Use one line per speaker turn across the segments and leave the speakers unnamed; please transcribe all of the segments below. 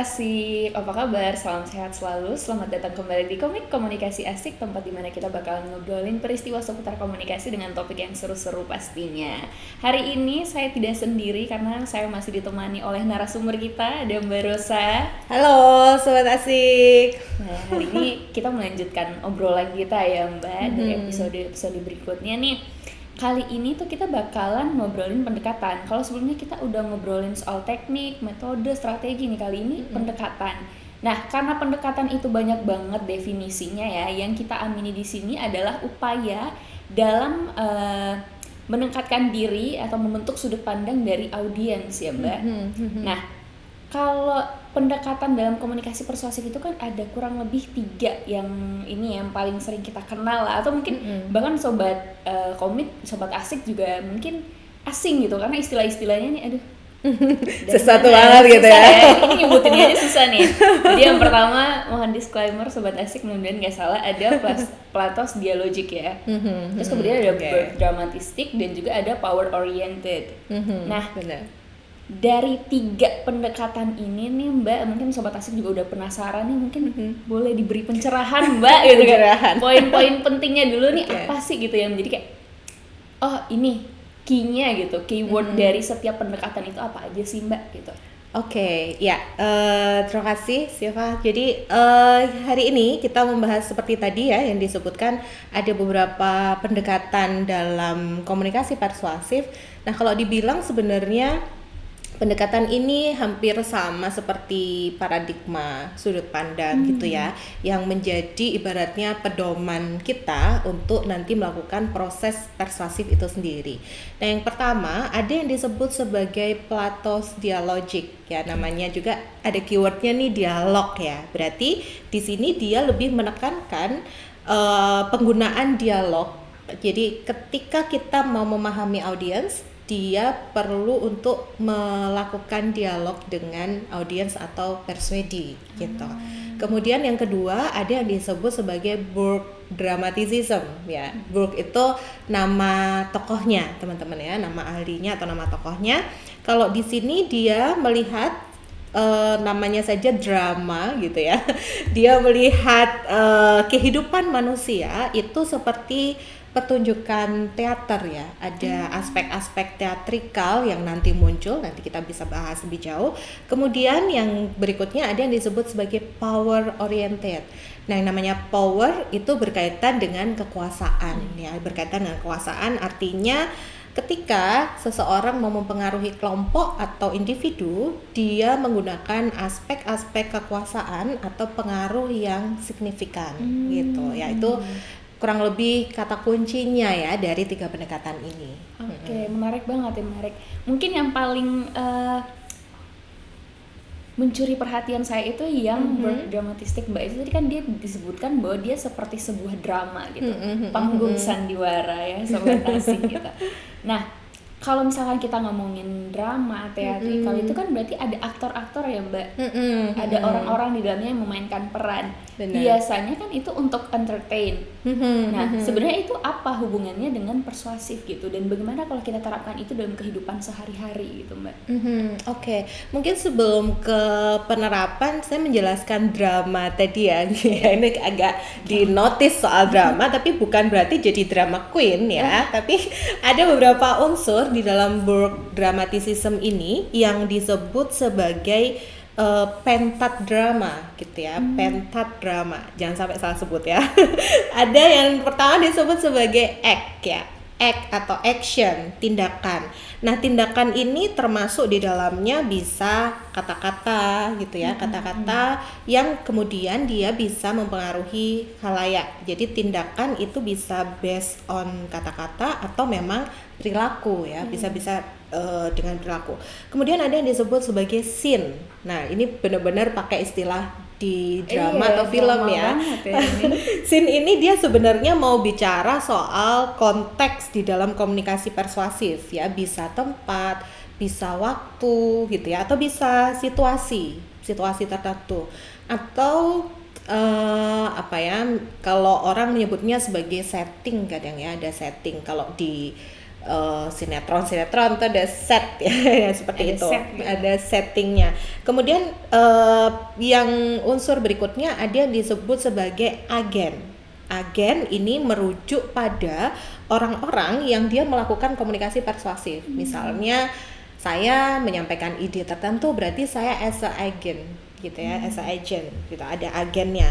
Asik, apa kabar? Salam sehat selalu. Selamat datang kembali di Komik Komunikasi Asik, tempat dimana kita bakalan ngobrolin peristiwa seputar komunikasi dengan topik yang seru-seru pastinya. Hari ini saya tidak sendiri karena saya masih ditemani oleh narasumber kita, ada Mbak Rosa.
Halo Sobat Asik.
Nah, hari ini kita melanjutkan obrolan kita ya Mbak, dari episode berikutnya nih. Kali ini tuh kita bakalan ngobrolin pendekatan. Kalau sebelumnya kita udah ngobrolin soal teknik, metode, strategi nih, kali ini pendekatan. Nah, karena pendekatan itu banyak banget definisinya ya, yang kita amini di sini adalah upaya dalam meningkatkan diri atau membentuk sudut pandang dari audiens ya Mbak. Nah, kalau pendekatan dalam komunikasi persuasif itu kan ada kurang lebih 3 yang ini yang paling sering kita kenal lah, atau mungkin bahkan sobat komik, sobat asik juga mungkin asing gitu karena istilah-istilahnya nih aduh
Sesuatu banget gitu ya.
Ini nyebutinnya aja susah nih. Jadi yang pertama, mohon disclaimer sobat asik, mudah-mudahan nggak salah, ada Platos dialogic ya. Terus kemudian ada birth dramatistic dan juga ada power oriented. Nah,
benar.
Dari 3 pendekatan ini nih Mbak, mungkin sobat asik juga udah penasaran nih, mungkin boleh diberi pencerahan Mbak gitu kan. Poin-poin pentingnya dulu nih apa sih gitu yang menjadi kayak oh ini key-nya gitu, keyword dari setiap pendekatan itu apa aja sih Mbak gitu.
Oke, ya, terima kasih Siva. Jadi hari ini kita membahas seperti tadi ya yang disebutkan, ada beberapa pendekatan dalam komunikasi persuasif. Nah, kalau dibilang sebenarnya pendekatan ini hampir sama seperti paradigma sudut pandang gitu ya, yang menjadi ibaratnya pedoman kita untuk nanti melakukan proses persuasif itu sendiri. Nah, yang pertama ada yang disebut sebagai Platos dialogic ya, namanya juga ada keywordnya nih, dialog ya. Berarti di sini dia lebih menekankan penggunaan dialog. Jadi ketika kita mau memahami audiens, dia perlu untuk melakukan dialog dengan audiens atau persuadi gitu. Kemudian yang kedua ada yang disebut sebagai Burke dramatism ya. Burke itu nama tokohnya teman-teman ya, nama ahlinya atau nama tokohnya. Kalau di sini dia melihat namanya saja drama gitu ya. Dia melihat kehidupan manusia itu seperti pertunjukan teater ya, ada aspek-aspek teatrikal yang nanti muncul, nanti kita bisa bahas lebih jauh. Kemudian yang berikutnya ada yang disebut sebagai power oriented. Nah, yang namanya power itu berkaitan dengan kekuasaan ya, berkaitan dengan kekuasaan artinya ketika seseorang mau mempengaruhi kelompok atau individu, dia menggunakan aspek-aspek kekuasaan atau pengaruh yang signifikan gitu, yaitu kurang lebih kata kuncinya ya dari 3 pendekatan ini.
Oke, menarik banget ya, menarik. Mungkin yang paling mencuri perhatian saya itu yang dramatistik Mbak, itu tadi kan dia disebutkan bahwa dia seperti sebuah drama gitu, panggung sandiwara ya sobat asik gitu. Nah, kalau misalkan kita ngomongin drama, teatrikal itu kan berarti ada aktor-aktor ya Mbak, ada orang-orang di dalamnya yang memainkan peran.
Benar.
Biasanya kan itu untuk entertain. Nah, sebenarnya itu apa hubungannya dengan persuasif gitu, dan bagaimana kalau kita terapkan itu dalam kehidupan sehari-hari gitu Mbak?
Oke. Mungkin sebelum ke penerapan saya menjelaskan drama tadi ya. Ini agak dinotis soal drama, tapi bukan berarti jadi drama queen ya, tapi ada beberapa unsur di dalam Burke dramatism ini yang disebut sebagai pentadrama gitu ya, pentadrama, jangan sampai salah sebut ya. Ada yang pertama disebut sebagai act ya, act atau action, tindakan. Nah, tindakan ini termasuk di dalamnya bisa kata-kata gitu ya, kata-kata yang kemudian dia bisa mempengaruhi khalayak. Jadi tindakan itu bisa based on kata-kata atau memang perilaku ya, bisa-bisa dengan perilaku. Kemudian ada yang disebut sebagai scene. Nah, ini benar-benar pakai istilah di drama atau film ya. Scene ini dia sebenarnya mau bicara soal konteks di dalam komunikasi persuasif ya, bisa tempat, bisa waktu gitu ya, atau bisa situasi tertentu, atau apa ya, kalau orang menyebutnya sebagai setting kadang ya, ada setting. Kalau di sinetron tuh ada set ya seperti
Ada
itu,
set gitu.
ada settingnya. Kemudian yang unsur berikutnya ada yang disebut sebagai agen. Agen ini merujuk pada orang-orang yang dia melakukan komunikasi persuasif. Misalnya saya menyampaikan ide tertentu, berarti saya as a agent gitu ya, as a agent gitu, ada agennya.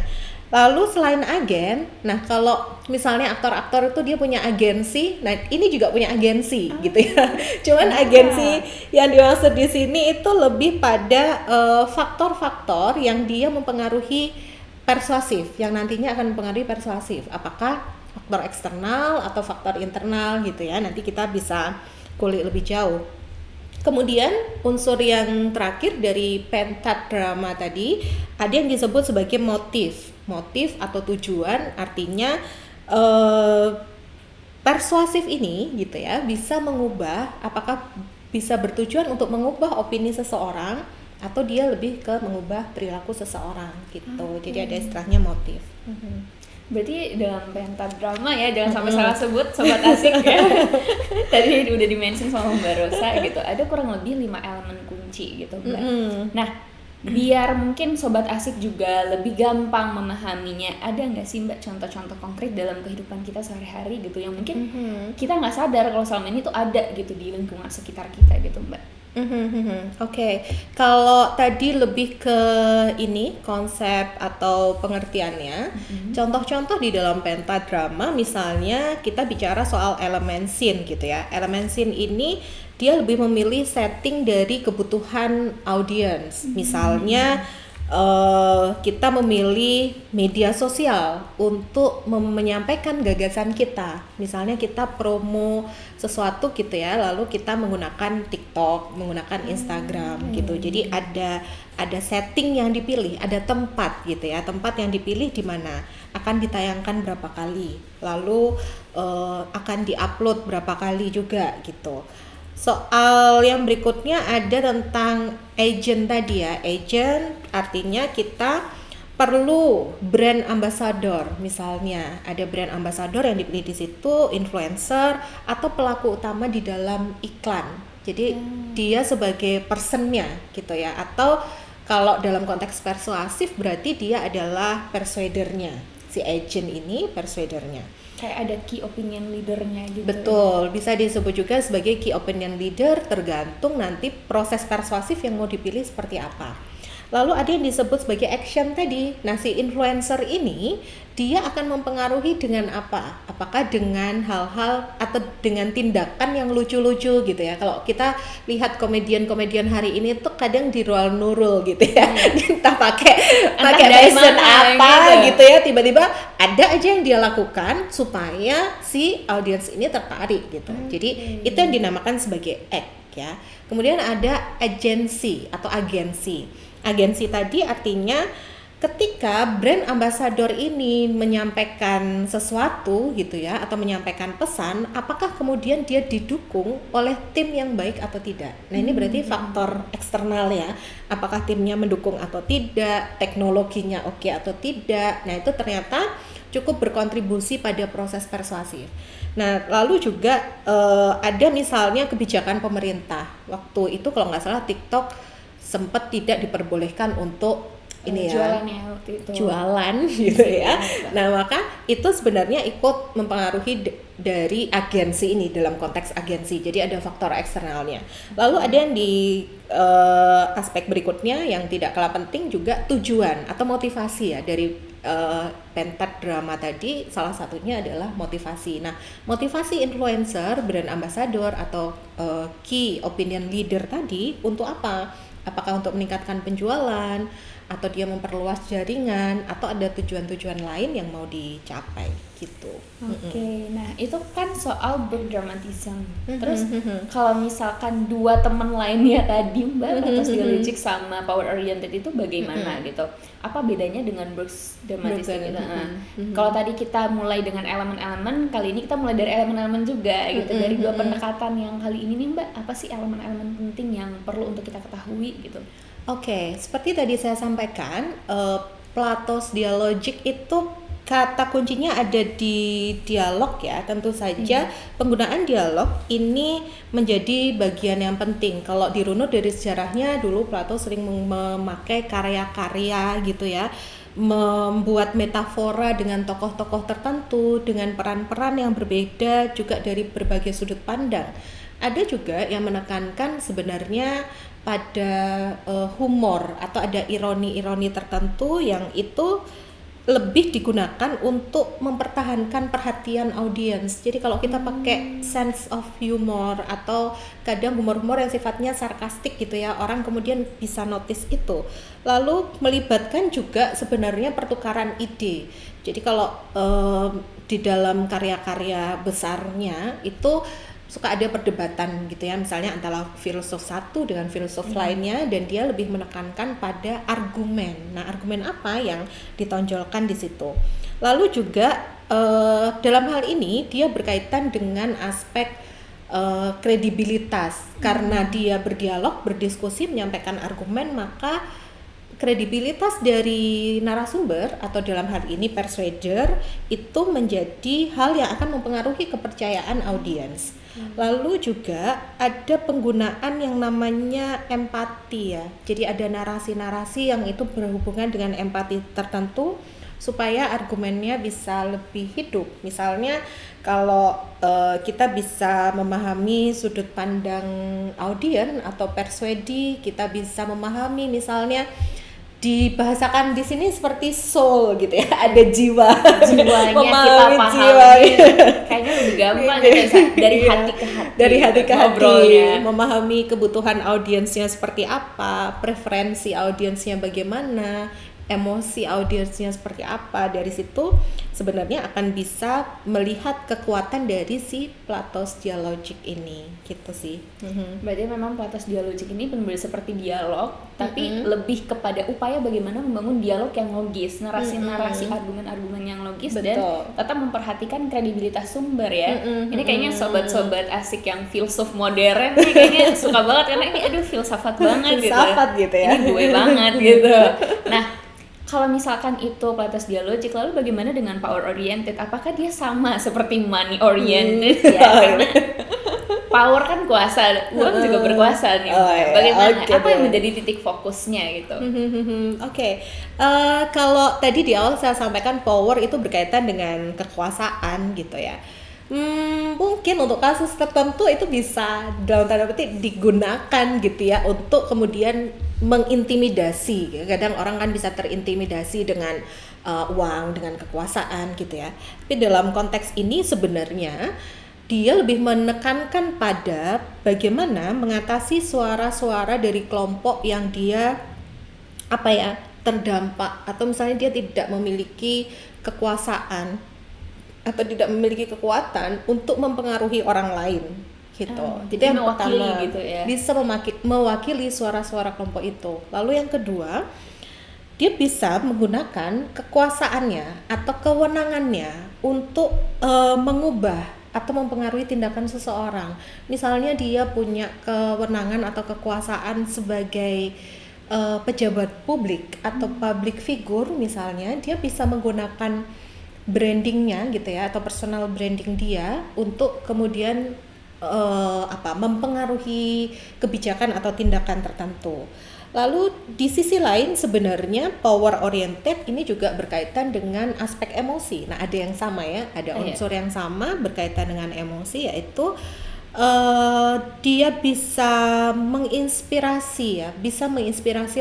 Lalu selain agen, nah kalau misalnya aktor-aktor itu dia punya agensi, nah ini juga punya agensi gitu ya. Cuman agensi yang dimaksud di sini itu lebih pada faktor-faktor yang dia mempengaruhi persuasif, yang nantinya akan mempengaruhi persuasif. Apakah faktor eksternal atau faktor internal gitu ya. Nanti kita bisa kulik lebih jauh. Kemudian unsur yang terakhir dari pentadrama tadi ada yang disebut sebagai motif. Motif atau tujuan, artinya persuasif ini gitu ya bisa mengubah, apakah bisa bertujuan untuk mengubah opini seseorang atau dia lebih ke mengubah perilaku seseorang gitu. Jadi ada istilahnya motif.
Berarti dalam pentadrama ya, jangan sampai salah sebut Sobat Asik ya. Tadi udah di-mention sama Mbak Rosa gitu. Ada kurang lebih 5 elemen kunci gitu, Mbak. Nah, biar mungkin Sobat Asik juga lebih gampang memahaminya, ada nggak sih Mbak contoh-contoh konkret dalam kehidupan kita sehari-hari gitu yang mungkin kita nggak sadar kalau selama ini tuh ada gitu di lingkungan sekitar kita gitu, Mbak?
Oke, kalau tadi lebih ke ini konsep atau pengertiannya, contoh-contoh di dalam pentadrama misalnya kita bicara soal elemen scene gitu ya. Elemen scene ini dia lebih memilih setting dari kebutuhan audiens. Misalnya kita memilih media sosial untuk menyampaikan gagasan kita. Misalnya kita promo sesuatu gitu ya, lalu kita menggunakan TikTok, menggunakan Instagram gitu. Jadi ada setting yang dipilih, ada tempat gitu ya, tempat yang dipilih di mana akan ditayangkan berapa kali, lalu akan diupload berapa kali juga gitu. Soal yang berikutnya ada tentang agent tadi ya. Agent artinya kita perlu brand ambassador. Misalnya ada brand ambassador yang dipilih di situ, influencer atau pelaku utama di dalam iklan. Jadi dia sebagai personnya gitu ya. Atau kalau dalam konteks persuasif berarti dia adalah persuadernya. Si agent ini persuadernya.
Kayak ada key opinion leadernya gitu.
Betul, bisa disebut juga sebagai key opinion leader, tergantung nanti proses persuasif yang mau dipilih seperti apa. Lalu ada yang disebut sebagai action tadi. Nah, si influencer ini dia akan mempengaruhi dengan apa? Apakah dengan hal-hal atau dengan tindakan yang lucu-lucu gitu ya. Kalau kita lihat komedian-komedian hari ini tuh kadang di roll nurul gitu ya. Entah pakai fashion apa gitu ya, tiba-tiba ada aja yang dia lakukan supaya si audiens ini tertarik gitu. Jadi itu yang dinamakan sebagai act ya. Kemudian ada agency atau agensi. Agensi tadi artinya ketika brand ambassador ini menyampaikan sesuatu gitu ya, atau menyampaikan pesan, apakah kemudian dia didukung oleh tim yang baik atau tidak. Nah ini berarti faktor eksternal ya, apakah timnya mendukung atau tidak, teknologinya oke atau tidak. Nah itu ternyata cukup berkontribusi pada proses persuasif. Nah lalu juga ada misalnya kebijakan pemerintah. Waktu itu kalau nggak salah TikTok sempat tidak diperbolehkan untuk ini ya,
jualan ya waktu itu.
Jualan gitu ya. Nah maka itu sebenarnya ikut mempengaruhi dari agensi ini dalam konteks agensi. Jadi ada faktor eksternalnya. Lalu ada yang di aspek berikutnya yang tidak kalah penting juga tujuan atau motivasi ya dari pentadrama tadi. Salah satunya adalah motivasi. Nah motivasi influencer, brand ambassador atau key opinion leader tadi untuk apa? Apakah untuk meningkatkan penjualan atau dia memperluas jaringan atau ada tujuan-tujuan lain yang mau dicapai gitu.
Oke, nah itu kan soal berdramatism. Terus kalau misalkan dua teman lainnya tadi Mbak, Photostylistic sama Power Oriented itu bagaimana gitu? Apa bedanya dengan berdramatism gitu? Kalau tadi kita mulai dengan elemen-elemen, kali ini kita mulai dari elemen-elemen juga gitu. Dari dua pendekatan yang kali ini nih Mbak, apa sih elemen-elemen penting yang perlu untuk kita ketahui gitu?
Oke, seperti tadi saya sampaikan, Plato's Dialogic itu kata kuncinya ada di dialog ya. Tentu saja penggunaan dialog ini menjadi bagian yang penting. Kalau dirunut dari sejarahnya, dulu Plato sering memakai karya-karya gitu ya, membuat metafora dengan tokoh-tokoh tertentu, dengan peran-peran yang berbeda juga dari berbagai sudut pandang. Ada juga yang menekankan sebenarnya pada humor atau ada ironi-ironi tertentu yang itu lebih digunakan untuk mempertahankan perhatian audiens. Jadi kalau kita pakai sense of humor atau kadang humor-humor yang sifatnya sarkastik gitu ya, orang kemudian bisa notice itu. Lalu melibatkan juga sebenarnya pertukaran ide. Jadi kalau di dalam karya-karya besarnya itu suka ada perdebatan gitu ya, misalnya antara filsuf satu dengan filsuf lainnya, dan dia lebih menekankan pada argumen. Nah, argumen apa yang ditonjolkan di situ. Lalu juga dalam hal ini dia berkaitan dengan aspek kredibilitas. Karena dia berdialog, berdiskusi, menyampaikan argumen, maka kredibilitas dari narasumber atau dalam hal ini persuader itu menjadi hal yang akan mempengaruhi kepercayaan audiens. Lalu juga ada penggunaan yang namanya empati ya. Jadi ada narasi-narasi yang itu berhubungan dengan empati tertentu supaya argumennya bisa lebih hidup. Misalnya kalau kita bisa memahami sudut pandang audiens atau persuadi, kita bisa memahami misalnya dibahasakan di sini seperti soul gitu ya, ada jiwanya
kita pahami, kayaknya lebih gampang gitu, dari hati ke hati,
dari hati ke hati,
ngobrolnya.
memahami kebutuhan audiensnya seperti apa, preferensi audiensnya bagaimana, emosi audiensnya seperti apa. Dari situ sebenarnya akan bisa melihat kekuatan dari si Plato's Dialogic ini, gitu sih.
Berarti memang Plato's Dialogic ini benar-benar seperti dialog, tapi lebih kepada upaya bagaimana membangun dialog yang logis, narasi-narasi, argumen-argumen yang logis. Betul. Dan tetap memperhatikan kredibilitas sumber ya. Ini kayaknya sobat-sobat asik yang filsuf modern nih kayaknya suka banget, karena ini aduh filsafat banget
gitu ya.
Ini gue banget gitu. Nah, kalau misalkan itu Plato's Dialogic, lalu bagaimana dengan power oriented? Apakah dia sama seperti money oriented ya? Karena power kan kuasa, uang juga berkuasa nih. Bagaimana? Apa yang menjadi titik fokusnya gitu?
Kalau tadi di awal saya sampaikan power itu berkaitan dengan kekuasaan gitu ya. Mungkin untuk kasus tertentu itu bisa dalam tanda petik digunakan gitu ya untuk kemudian mengintimidasi. Kadang orang kan bisa terintimidasi dengan uang, dengan kekuasaan gitu ya. Tapi dalam konteks ini sebenarnya dia lebih menekankan pada bagaimana mengatasi suara-suara dari kelompok yang dia terdampak, atau misalnya dia tidak memiliki kekuasaan atau tidak memiliki kekuatan untuk mempengaruhi orang lain gitu. Jadi yang pertama
gitu ya.
Bisa mewakili suara-suara kelompok itu. Lalu yang kedua, dia bisa menggunakan kekuasaannya atau kewenangannya untuk mengubah atau mempengaruhi tindakan seseorang. Misalnya dia punya kewenangan atau kekuasaan sebagai pejabat publik atau public figure misalnya, dia bisa menggunakan brandingnya gitu ya, atau personal branding dia untuk kemudian mempengaruhi kebijakan atau tindakan tertentu. Lalu di sisi lain sebenarnya power oriented ini juga berkaitan dengan aspek emosi. Nah, ada yang sama ya, ada unsur yang sama berkaitan dengan emosi, yaitu dia bisa menginspirasi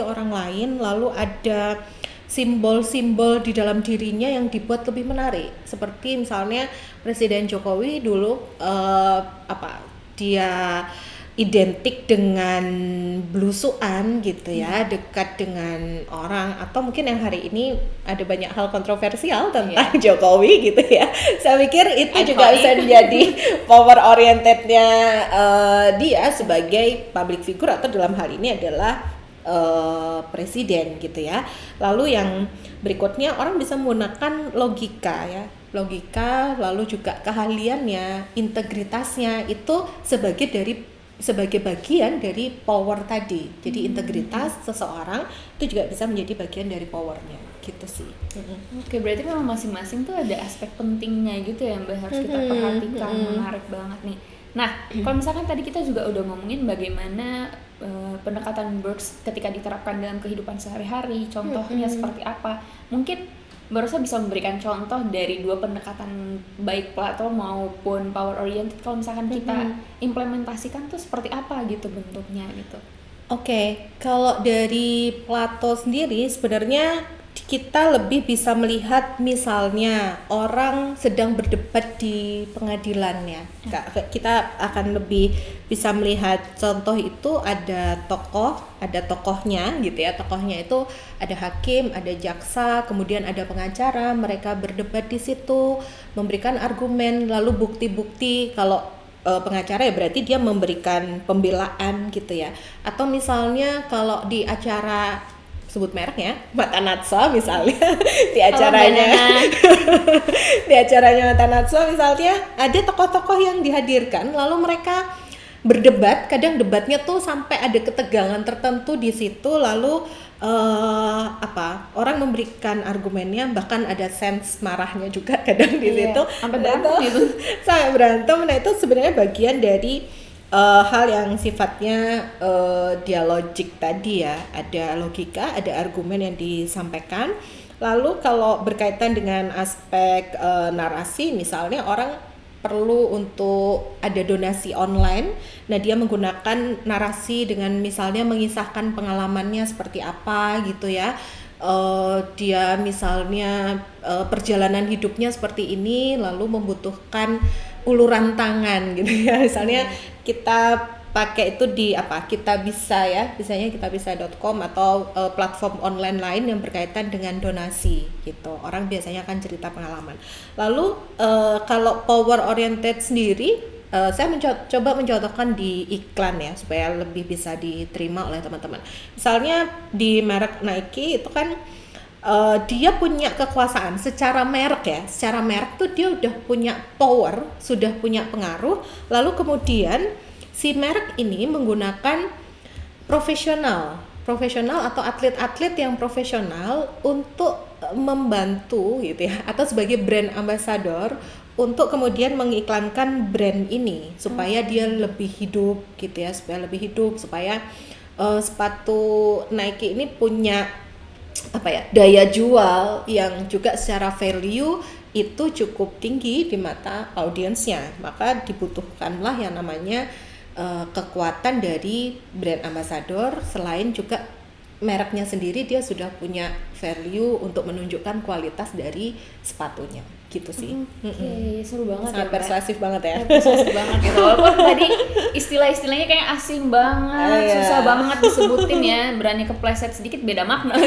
orang lain. Lalu ada simbol-simbol di dalam dirinya yang dibuat lebih menarik, seperti misalnya Presiden Jokowi dulu dia identik dengan blusukan gitu ya, dekat dengan orang, atau mungkin yang hari ini ada banyak hal kontroversial tentang Jokowi gitu ya. Saya pikir itu juga bisa menjadi power orientednya dia sebagai public figure, atau dalam hal ini adalah presiden gitu ya. Lalu yang berikutnya, orang bisa menggunakan logika ya, lalu juga keahliannya, integritasnya itu sebagai dari sebagai bagian dari power tadi. Jadi integritas seseorang itu juga bisa menjadi bagian dari powernya, gitu sih.
Oke, berarti memang masing-masing tuh ada aspek pentingnya gitu ya Mbak, harus kita perhatikan. Menarik banget nih. Nah, kalau misalkan tadi kita juga udah ngomongin bagaimana pendekatan Burks ketika diterapkan dalam kehidupan sehari-hari, contohnya seperti apa. Mungkin Mbak Rosa bisa memberikan contoh dari dua pendekatan baik Plato maupun power oriented, kalau misalkan kita implementasikan tuh seperti apa gitu bentuknya gitu.
Oke, kalau dari Plato sendiri sebenarnya kita lebih bisa melihat misalnya orang sedang berdebat di pengadilannya. Kita akan lebih bisa melihat contoh itu ada tokohnya gitu ya. Tokohnya itu ada hakim, ada jaksa, kemudian ada pengacara, mereka berdebat di situ, memberikan argumen, lalu bukti-bukti. Kalau pengacara ya berarti dia memberikan pembelaan gitu ya. Atau misalnya kalau di acara sebut mereknya Mata Natsua misalnya di acaranya di acaranya Mata Natsua misalnya ada tokoh-tokoh yang dihadirkan lalu mereka berdebat, kadang debatnya tuh sampai ada ketegangan tertentu di situ, lalu orang memberikan argumennya, bahkan ada sense marahnya juga kadang di situ
sampai berantem gitu.
Sampai berantem. Nah itu sebenarnya bagian dari hal yang sifatnya dialogik tadi ya, ada logika, ada argumen yang disampaikan. Lalu kalau berkaitan dengan aspek narasi, misalnya orang perlu untuk ada donasi online, nah dia menggunakan narasi dengan misalnya mengisahkan pengalamannya seperti apa gitu ya. Dia misalnya perjalanan hidupnya seperti ini, lalu membutuhkan uluran tangan gitu ya, misalnya kita pakai itu di kita bisa ya, misalnya kitabisa.com atau platform online lain yang berkaitan dengan donasi gitu. Orang biasanya akan cerita pengalaman. Lalu kalau power oriented sendiri, saya coba mencontohkan di iklan ya supaya lebih bisa diterima oleh teman-teman. Misalnya di merek Nike itu kan dia punya kekuasaan secara merek ya, secara merek tuh dia udah punya power, sudah punya pengaruh, lalu kemudian si merek ini menggunakan profesional atau atlet-atlet yang profesional untuk membantu gitu ya, atau sebagai brand ambassador untuk kemudian mengiklankan brand ini supaya dia lebih hidup gitu ya, supaya sepatu Nike ini punya daya jual yang juga secara value itu cukup tinggi di mata audiensnya. Maka dibutuhkanlah yang namanya kekuatan dari brand ambassador. Selain juga mereknya sendiri, dia sudah punya value untuk menunjukkan kualitas dari sepatunya gitu sih.
Oke, seru banget.
Sangat persuasif banget ya.
Persuasif banget gitu. Walaupun tadi istilah-istilahnya kayak asing banget, susah banget disebutin ya, berani kepleset sedikit beda makna.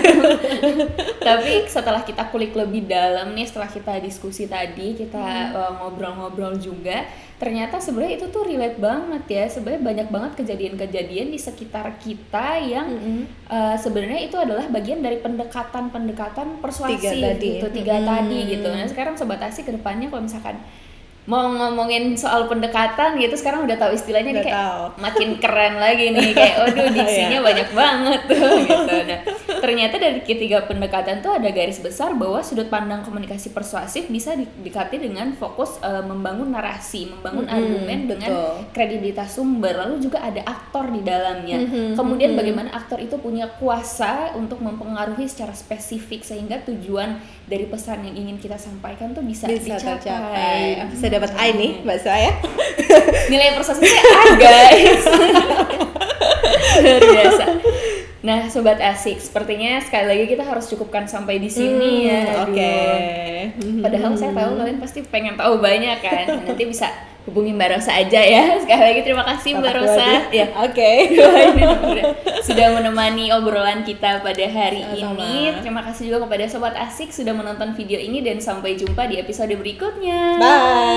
Tapi setelah kita kulik lebih dalam nih, setelah kita diskusi tadi, kita ngobrol-ngobrol juga, ternyata sebenarnya itu tuh relate banget ya. Sebenarnya banyak banget kejadian-kejadian di sekitar kita yang sebenarnya itu adalah bagian dari pendekatan persuasif tiga tadi gitu. Nah sekarang Sobat Asik kedepannya kalau misalkan mau ngomongin soal pendekatan gitu, sekarang udah tahu istilahnya nih, kayak makin keren lagi nih, kayak waduh diksinya banyak banget tuh gitu. Nah ternyata dari ketiga pendekatan tuh ada garis besar bahwa sudut pandang komunikasi persuasif bisa dikati dengan fokus membangun narasi, membangun argumen dengan kredibilitas sumber, lalu juga ada aktor di dalamnya. Kemudian bagaimana aktor itu punya kuasa untuk mempengaruhi secara spesifik sehingga tujuan dari pesan yang ingin kita sampaikan tuh bisa dicapai.
Bisa dapat A nih Mbak saya.
Nilai persuasifnya A guys. Luar biasa. Nah Sobat Asik, sepertinya sekali lagi kita harus cukupkan sampai di sini ya.
Oke.
Padahal saya tahu kalian pasti pengen tahu banyak kan. Nanti bisa hubungi Mbak Rosa aja ya. Sekali lagi terima kasih Mbak Rosa ya. Sudah menemani obrolan kita pada hari ini. Terima kasih juga kepada Sobat Asik sudah menonton video ini dan sampai jumpa di episode berikutnya.
Bye.